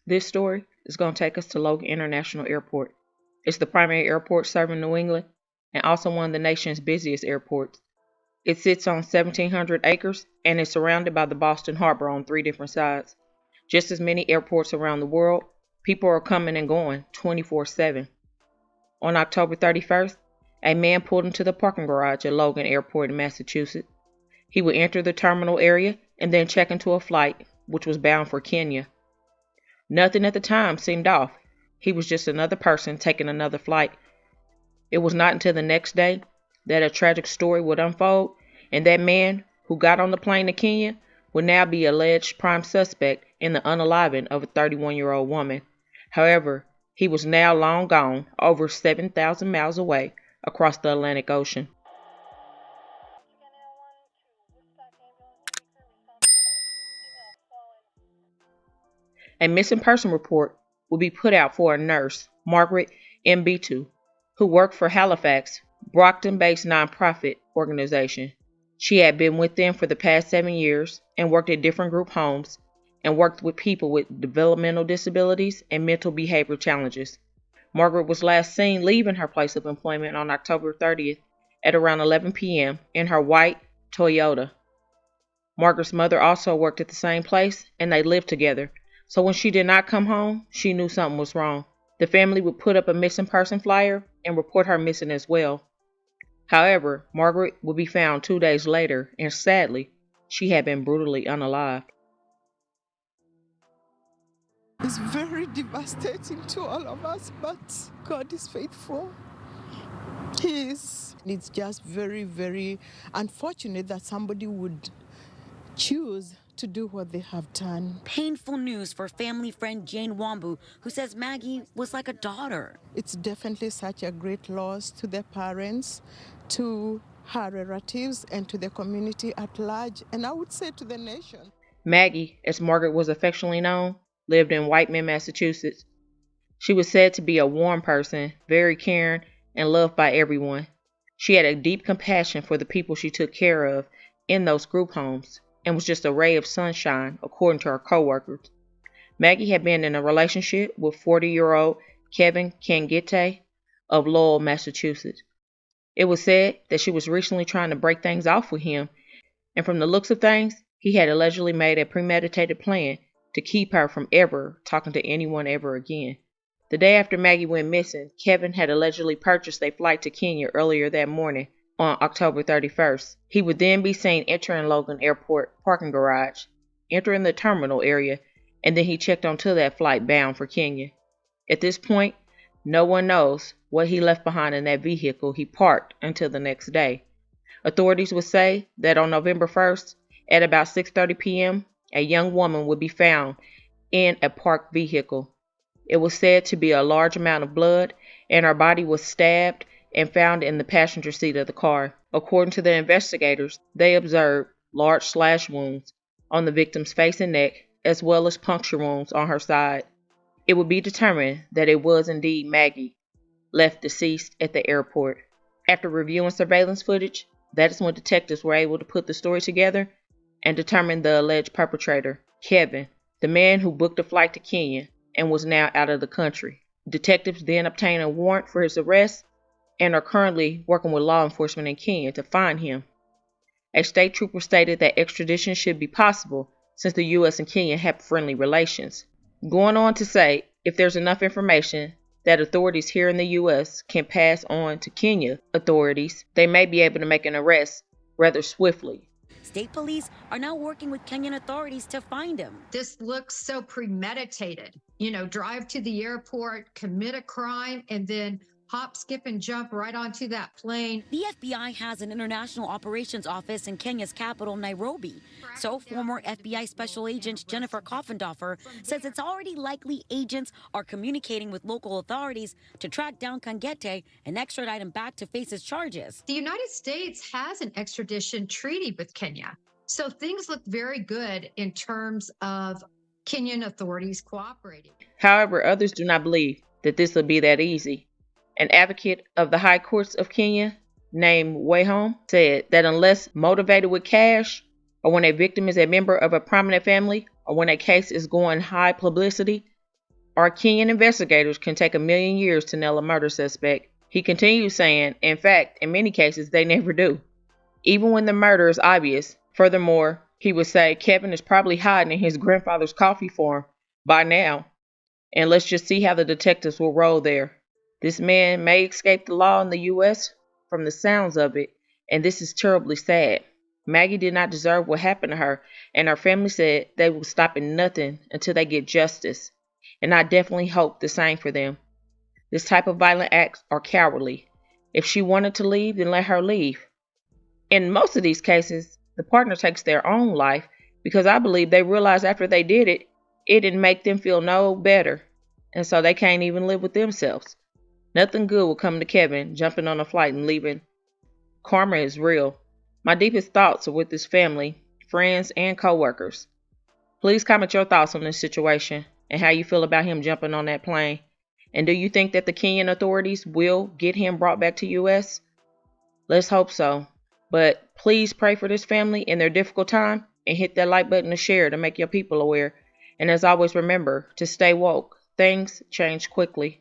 This story is going to take us to Logan International Airport. It's the primary airport serving New England and also one of the nation's busiest airports. It sits on 1,700 acres and is surrounded by the Boston Harbor on 3 different sides. Just as many airports around the world, people are coming and going 24/7. On October 31st, a man pulled into the parking garage at Logan Airport in Massachusetts. He would enter the terminal area and then check into a flight, which was bound for Kenya. Nothing at the time seemed off. He was just another person taking another flight. It was not until the next day that a tragic story would unfold, and that man who got on the plane to Kenya would now be alleged prime suspect in the unaliving of a 31-year-old woman. However, he was now long gone, over 7,000 miles away across the Atlantic Ocean. A missing person report will be put out for a nurse, Margaret M. who worked for Halifax, Brockton-based nonprofit organization. She had been with them for the past 7 years and worked at different group homes and worked with people with developmental disabilities and mental behavior challenges. Margaret was last seen leaving her place of employment on October 30th at around 11 p.m. in her white Toyota. Margaret's mother also worked at the same place and they lived together. So when she did not come home, she knew something was wrong. The family would put up a missing person flyer and report her missing as well. However, Margaret would be found 2 days later, and sadly, she had been brutally unalived. It's very devastating to all of us, but God is faithful. He is. It's just very, very unfortunate that somebody would choose to do what they have done. Painful news for family friend Jane Wambu, who says Maggie was like a daughter. It's definitely such a great loss to their parents, to her relatives, and to the community at large, and I would say to the nation. Maggie, as Margaret was affectionately known, lived in Whiteman, Massachusetts. She was said to be a warm person, very caring, and loved by everyone. She had a deep compassion for the people she took care of in those group homes, and was just a ray of sunshine, according to her co-workers. Maggie had been in a relationship with 40-year-old Kevin Kangite of Lowell, Massachusetts. It was said that she was recently trying to break things off with him, and from the looks of things, he had allegedly made a premeditated plan to keep her from ever talking to anyone ever again. The day after Maggie went missing, Kevin had allegedly purchased a flight to Kenya earlier that morning, on October 31st. He would then be seen entering Logan Airport parking garage, entering the terminal area, and then he checked onto that flight bound for Kenya. At this point, no one knows what he left behind in that vehicle he parked until the next day. Authorities would say that on November 1st, at about 6:30 p.m., a young woman would be found in a parked vehicle. It was said to be a large amount of blood, and her body was stabbed and found in the passenger seat of the car. According to the investigators, they observed large slash wounds on the victim's face and neck, as well as puncture wounds on her side. It would be determined that it was indeed Maggie, left deceased at the airport. After reviewing surveillance footage, that is when detectives were able to put the story together and determine the alleged perpetrator, Kevin, the man who booked a flight to Kenya and was now out of the country. Detectives then obtained a warrant for his arrest and are currently working with law enforcement in Kenya to find him. A state trooper stated that extradition should be possible since the U.S. and Kenya have friendly relations, going on to say if there's enough information that authorities here in the U.S. can pass on to Kenya authorities, they may be able to make an arrest rather swiftly. State police are now working with Kenyan authorities to find him. This looks so premeditated. Drive to the airport, commit a crime, and then hop, skip, and jump right onto that plane. The FBI has an international operations office in Kenya's capital, Nairobi. So former FBI Special Agent Jennifer Koffendorfer says it's already likely agents are communicating with local authorities to track down Kangete and extradite him back to face his charges. The United States has an extradition treaty with Kenya. So things look very good in terms of Kenyan authorities cooperating. However, others do not believe that this will be that easy. An advocate of the high courts of Kenya named Wahome said that unless motivated with cash, or when a victim is a member of a prominent family, or when a case is going high publicity, Our Kenyan investigators can take 1,000,000 years to nail a murder suspect. He continues saying, in fact, in many cases, they never do, even when the murder is obvious. Furthermore, he would say Kevin is probably hiding in his grandfather's coffee farm by now, and let's just see how the detectives will roll there. This man may escape the law in the U.S. from the sounds of it, and this is terribly sad. Maggie did not deserve what happened to her, and her family said they will stop at nothing until they get justice, and I definitely hope the same for them. This type of violent acts are cowardly. If she wanted to leave, then let her leave. In most of these cases, the partner takes their own life because I believe they realize after they did it, it didn't make them feel no better, and so they can't even live with themselves. Nothing good will come to Kevin jumping on a flight and leaving. Karma is real. My deepest thoughts are with his family, friends, and co-workers. Please comment your thoughts on this situation and how you feel about him jumping on that plane. And do you think that the Kenyan authorities will get him brought back to U.S.? Let's hope so. But please pray for this family in their difficult time and hit that like button to share to make your people aware. And as always, remember to stay woke. Things change quickly.